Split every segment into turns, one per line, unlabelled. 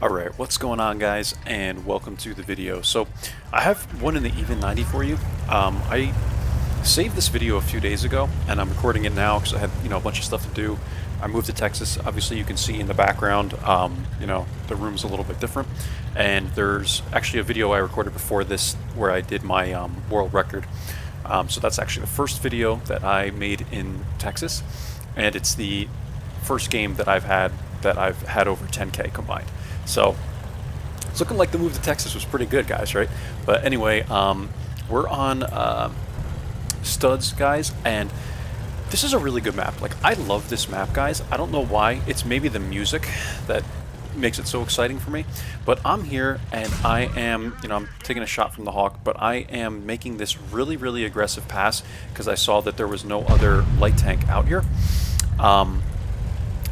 Alright, what's going on guys, and welcome to the video. So, I have one in the even 90 for you. I saved this video a few days ago, and I'm recording it now because I had, a bunch of stuff to do. I moved to Texas. Obviously you can see in the background, the room's a little bit different. And there's actually a video I recorded before this where I did my world record. So that's actually the first video that I made in Texas, and it's the first game that I've had over 10K combined. So it's looking like the move to Texas was pretty good, guys, right? But anyway, we're on Studz, guys, and this is a really good map. Like, I love this map, guys. I don't know why. It's maybe the music that makes it so exciting for me. But I'm here, and I am, I'm taking a shot from the Hawk, but I am making this really, really aggressive pass because I saw that there was no other light tank out here.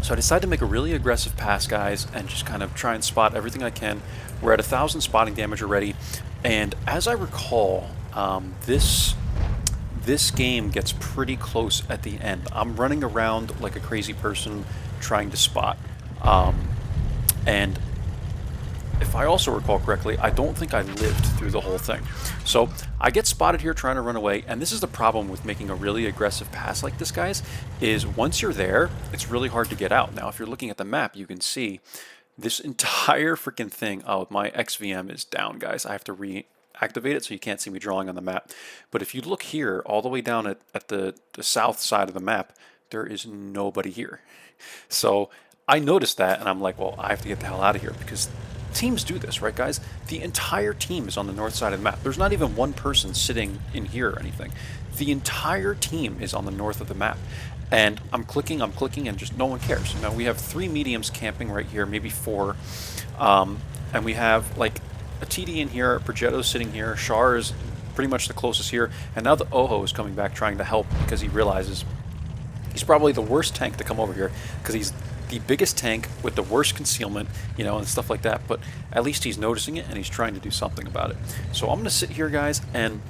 So I decided to make a really aggressive pass, guys, and just kind of try and spot everything I can. We're at 1,000 spotting damage already, and as I recall, this game gets pretty close at the end. I'm running around like a crazy person trying to spot, and if I also recall correctly, I don't think I lived through the whole thing. So I get spotted here trying to run away, and this is the problem with making a really aggressive pass like this, guys, is once you're there, it's really hard to get out. Now, if you're looking at the map, you can see this entire freaking thing. Oh, my XVM is down, guys. I have to reactivate it so you can't see me drawing on the map. But if you look here, all the way down at the south side of the map, there is nobody here. So I noticed that, and I'm like, well, I have to get the hell out of here, because teams do this, right, guys? The entire team is on the north side of the map. There's not even one person sitting in here or anything. The entire team is on the north of the map. And I'm clicking, and just no one cares. Now, we have 3 mediums camping right here, maybe 4. And we have, like, a TD in here, Progetto's sitting here, Char is pretty much the closest here, and now the Oho is coming back trying to help because he realizes he's probably the worst tank to come over here because he's the biggest tank with the worst concealment, and stuff like that, but at least he's noticing it and he's trying to do something about it. So I'm going to sit here, guys, and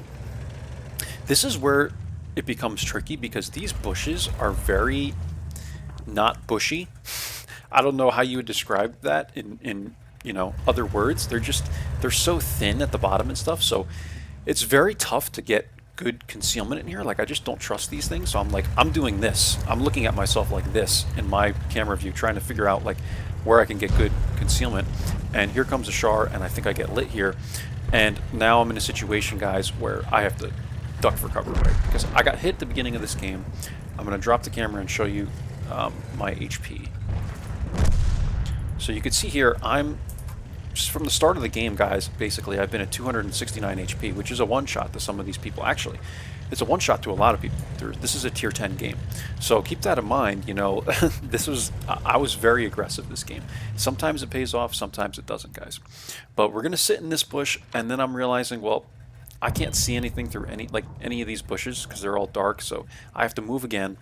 this is where it becomes tricky because these bushes are very not bushy. I don't know how you would describe that in other words. They're so thin at the bottom and stuff, so it's very tough to get good concealment in here. Like, I just don't trust these things, so I'm doing this. I'm looking at myself like this in my camera view, trying to figure out like where I can get good concealment. And here comes a Char, and I think I get lit here. And now I'm in a situation, guys, where I have to duck for cover, right? Because I got hit at the beginning of this game. I'm going to drop the camera and show you my HP. So you can see here, I'm from the start of the game, guys, basically, I've been at 269 HP, which is a one-shot to some of these people. Actually, it's a one-shot to a lot of people. This is a tier 10 game. So keep that in mind, I was very aggressive this game. Sometimes it pays off, sometimes it doesn't, guys. But we're going to sit in this bush, and then I'm realizing, well, I can't see anything through any of these bushes because they're all dark, so I have to move again.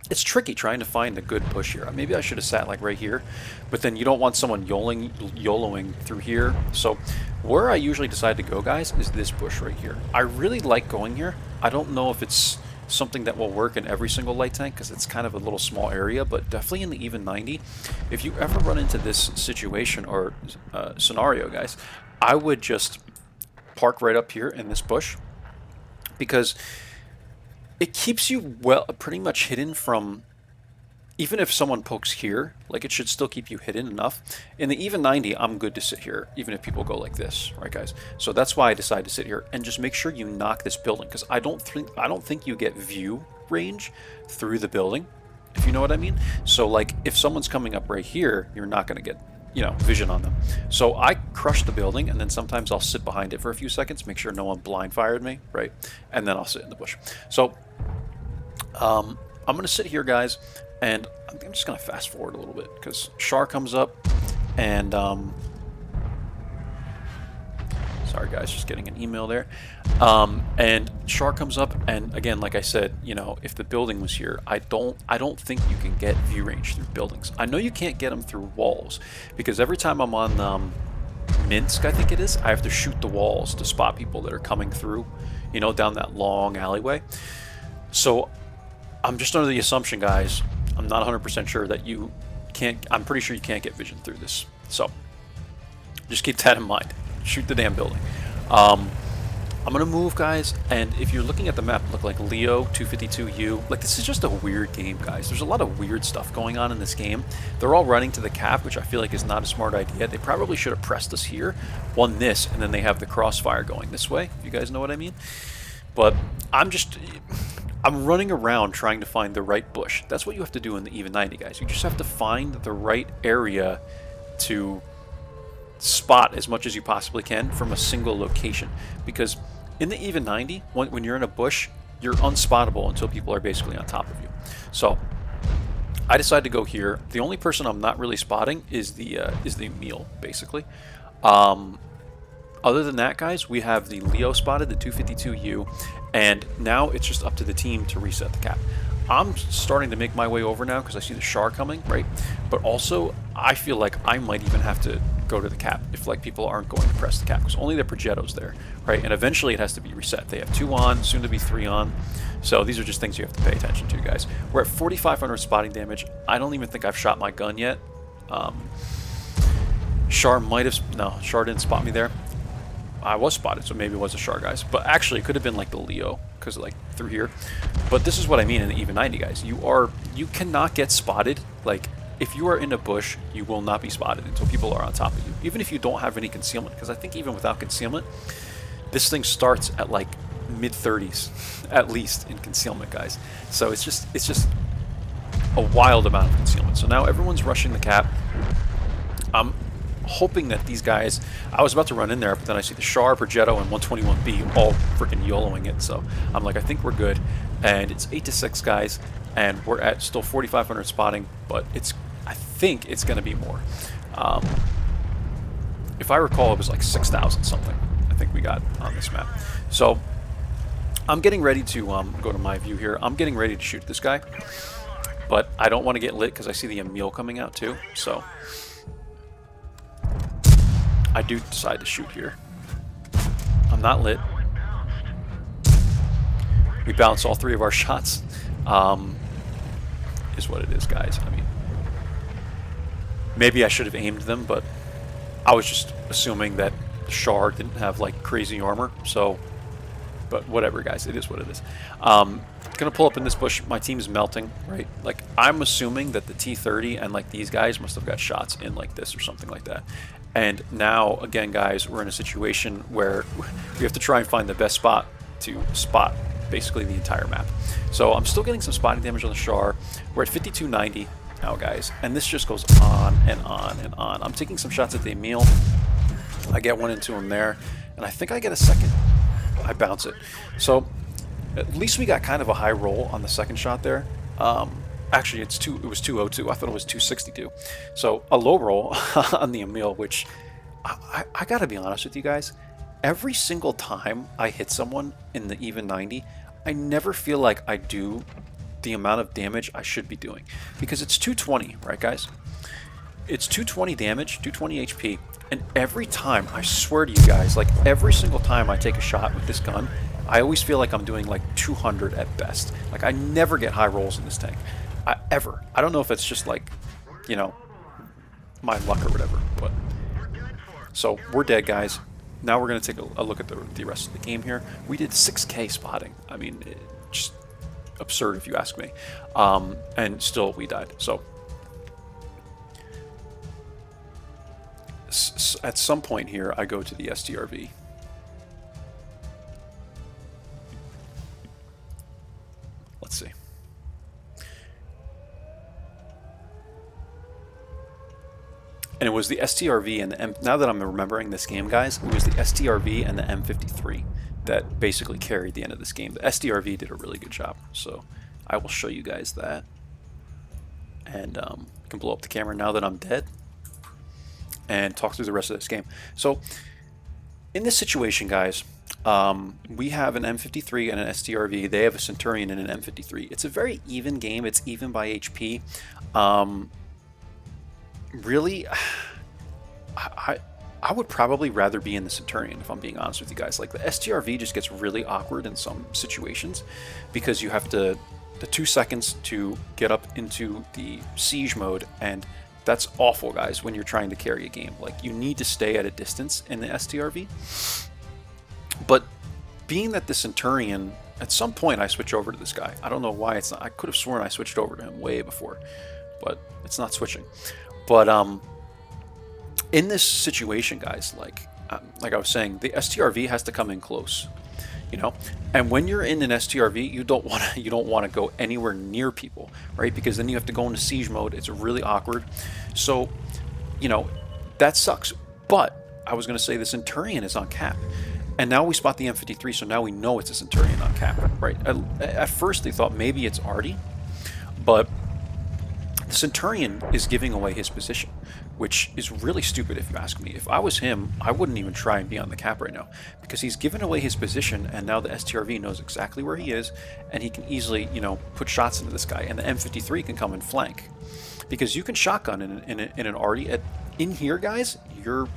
It's tricky trying to find a good push here. Maybe I should have sat like right here, but then you don't want someone YOLOing through here. So where I usually decide to go, guys, is this bush right here. I really like going here. I don't know if it's something that will work in every single light tank because it's kind of a little small area, but definitely in the even 90. If you ever run into this situation or scenario, guys, I would just park right up here in this bush because it keeps you pretty much hidden from, even if someone pokes here, like, it should still keep you hidden enough. In the even 90, I'm good to sit here, even if people go like this, right, guys? So that's why I decided to sit here and just make sure you knock this building, because I don't think you get view range through the building, if you know what I mean. So, like, if someone's coming up right here, you're not going to get vision on them. So I crush the building, and then sometimes I'll sit behind it for a few seconds, make sure no one blind fired me, right? And then I'll sit in the bush. So I'm going to sit here, guys, and I'm just going to fast forward a little bit because Char comes up, and sorry, guys, just getting an email there. And Char comes up, and again, like I said, if the building was here, I don't think you can get view range through buildings. I know you can't get them through walls because every time I'm on Minsk, I think it is, I have to shoot the walls to spot people that are coming through, down that long alleyway. So I'm just under the assumption, guys, I'm not 100% sure that you can't, I'm pretty sure you can't get vision through this. So Just keep that in mind. Shoot the damn building. I'm gonna move, guys, and if you're looking at the map, look like Leo 252U. Like, this is just a weird game, guys. There's a lot of weird stuff going on in this game. They're all running to the cap, which I feel like is not a smart idea. They probably should have pressed us here, won this, and then they have the crossfire going this way, if you guys know what I mean. But I'm running around trying to find the right bush. That's what you have to do in the even 90, guys. You just have to find the right area to spot as much as you possibly can from a single location, because in the even 90, when you're in a bush, you're unspottable until people are basically on top of you. So I decided to go here. The only person I'm not really spotting is the meal, basically. Other than that, guys, we have the Leo spotted, the 252U, and now it's just up to the team to reset the cap. I'm starting to make my way over now because I see the Char coming, right? But also, I feel like I might even have to go to the cap if like people aren't going to press the cap, because only the Progetto's there, right? And eventually it has to be reset. They have 2 on, soon to be 3 on. So these are just things you have to pay attention to, guys. We're at 4,500 spotting damage. I don't even think I've shot my gun yet. Char might have... No, Char didn't spot me there. I was spotted, so maybe it was a Char, guys. But actually, it could have been like the Leo, because like through here. But this is what I mean in the even 90, guys. You cannot get spotted. Like, if you are in a bush, you will not be spotted until people are on top of you. Even if you don't have any concealment, because I think even without concealment, this thing starts at like mid-30s, at least, in concealment, guys. So it's just a wild amount of concealment. So now everyone's rushing the cap. I'm hoping that these guys... I was about to run in there, but then I see the Char, Progetto, and 121B all freaking YOLOing it. So I'm like, I think we're good. And it's 8-6, guys. And we're at still 4,500 spotting, but I think it's going to be more. If I recall, it was like 6,000 something I think we got on this map. So I'm getting ready to go to my view here. I'm getting ready to shoot this guy, but I don't want to get lit because I see the Emil coming out too. So I do decide to shoot here. I'm not lit. We bounce all 3 of our shots. Is what it is, guys. I mean, maybe I should have aimed them, but I was just assuming that Char didn't have like crazy armor. So, but whatever, guys. It is what it is. Gonna pull up in this bush. My team's melting, right? Like, I'm assuming that the T-30 and like these guys must have got shots in like this or something like that. And now, again, guys, we're in a situation where we have to try and find the best spot to spot basically the entire map. So I'm still getting some spotting damage on the Char. We're at 5290 now, guys, and this just goes on and on and on. I'm taking some shots at the Emil. I get one into him there, and I think I get a second. I bounce it. So at least we got kind of a high roll on the second shot there. Actually, it was 202. I thought it was 262. So a low roll on the Emil, which I gotta be honest with you guys. Every single time I hit someone in the even 90, I never feel like I do the amount of damage I should be doing. Because it's 220, right, guys? It's 220 damage, 220 HP, and every time, I swear to you guys, like every single time I take a shot with this gun, I always feel like I'm doing like 200 at best. Like, I never get high rolls in this tank. Ever. I don't know if it's just like, you know, my luck or whatever, but... So, we're dead, guys. Now we're going to take a look at the rest of the game here. We did 6K spotting. I mean, just absurd if you ask me. And still we died. So at some point here, I go to the STRV. Let's see. And it was the STRV and the M... Now that I'm remembering this game, guys, it was the STRV and the M53 that basically carried the end of this game. The STRV did a really good job, so I will show you guys that. And I can blow up the camera now that I'm dead and talk through the rest of this game. So in this situation, guys, we have an M53 and an STRV. They have a Centurion and an M53. It's a very even game. It's even by HP. Really, I would probably rather be in the Centurion, if I'm being honest with you guys. Like, the STRV just gets really awkward in some situations because you have to, the 2 seconds to get up into the siege mode, and That's awful, guys, when you're trying to carry a game. Like, you need to stay at a distance in the STRV. But being that the Centurion, at some point I switch over to this guy. I don't know why it's not. I could have sworn I switched over to him way before, but it's not switching. But in this situation, guys, like I was saying, the STRV has to come in close, you know. And when you're in an STRV, you don't want to go anywhere near people, right? Because then you have to go into siege mode. It's really awkward. So, you know, that sucks. But I was going to say the Centurion is on cap. And now we spot the M53, so now we know it's a Centurion on cap, right? At first they thought maybe it's Artie, but the Centurion is giving away his position, which is really stupid if you ask me. If I was him, I wouldn't even try and be on the cap right now, because he's given away his position, and now the STRV knows exactly where he is, and he can easily, you know, put shots into this guy, and the M53 can come and flank. Because you can shotgun in an Artie. In here, guys, you're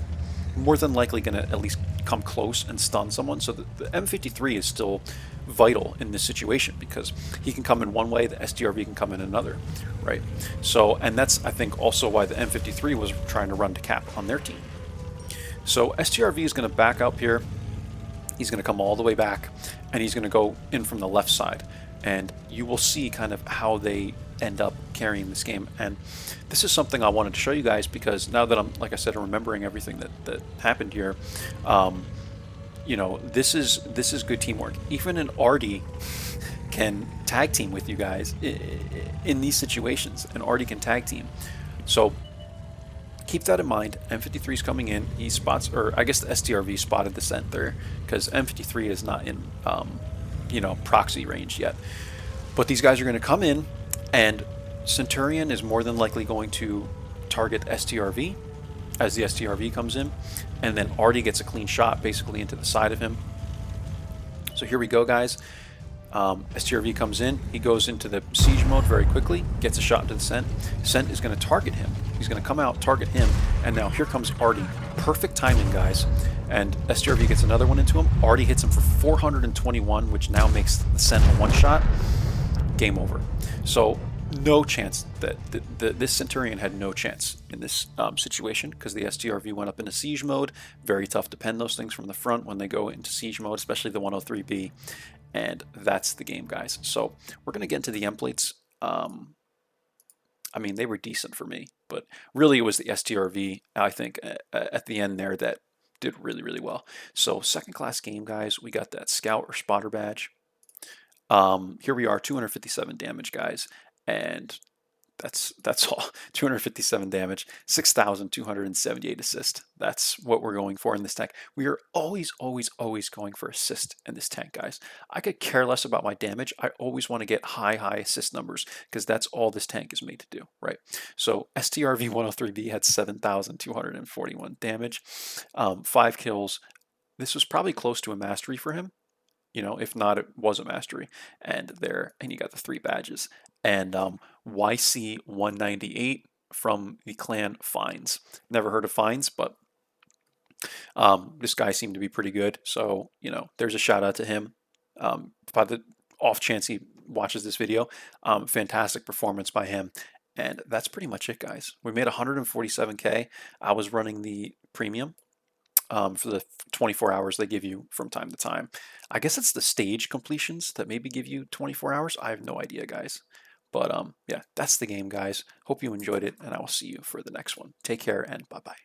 more than likely going to at least come close and stun someone. So the M53 is still vital in this situation, because he can come in one way, the STRV can come in another, right? So, and that's, I think, also why the M53 was trying to run to cap on their team. So STRV is going to back up here. He's going to come all the way back, and he's going to go in from the left side. And you will see kind of how they end up carrying this game. And this is something I wanted to show you guys, because now that I'm, like I said, remembering everything that happened here, you know, this is good teamwork. Even an Artie can tag team with you guys in these situations. An Artie can tag team. So keep that in mind. M53 is coming in. He spots, or I guess the STRV spotted the scent there, because M53 is not in you know, proxy range yet. But these guys are going to come in, and Centurion is more than likely going to target STRV as the STRV comes in, and then Artie gets a clean shot basically into the side of him. So here we go, guys. STRV comes in, he goes into the siege mode very quickly, gets a shot into the Scent. Scent is going to target him. He's going to come out, target him, and now here comes Artie. Perfect timing, guys. And STRV gets another one into him. Artie hits him for 421, which now makes the Scent a one-shot. Game over. So no chance that this Centurion had no chance in this situation, because the STRV went up into siege mode. Very tough to pen those things from the front when they go into siege mode, especially the 103B. And that's the game, guys. So we're going to get into the emplates. I mean, they were decent for me, but really it was the STRV, I think, at the end there that did really, really well. So second class game, guys. We got that scout or spotter badge. Here we are, 257 damage, guys, and that's all. 257 damage, 6,278 assist. That's what we're going for in this tank. We are always going for assist in this tank, guys. I could care less about my damage. I always want to get high assist numbers, because that's all this tank is made to do, right? So STRV 103B had 7,241 damage, 5 kills. This was probably close to a mastery for him. You know, if not, it was a mastery. And you got the 3 badges. And YC 198 from the clan Fines. Never heard of Fines, but this guy seemed to be pretty good. So, you know, there's a shout out to him. By the off chance he watches this video, fantastic performance by him. And that's pretty much it, guys. We made 147K. I was running the premium. For the 24 hours they give you from time to time. I guess it's the stage completions that maybe give you 24 hours. I have no idea, guys. But yeah, that's the game, guys. Hope you enjoyed it, and I will see you for the next one. Take care, and bye-bye.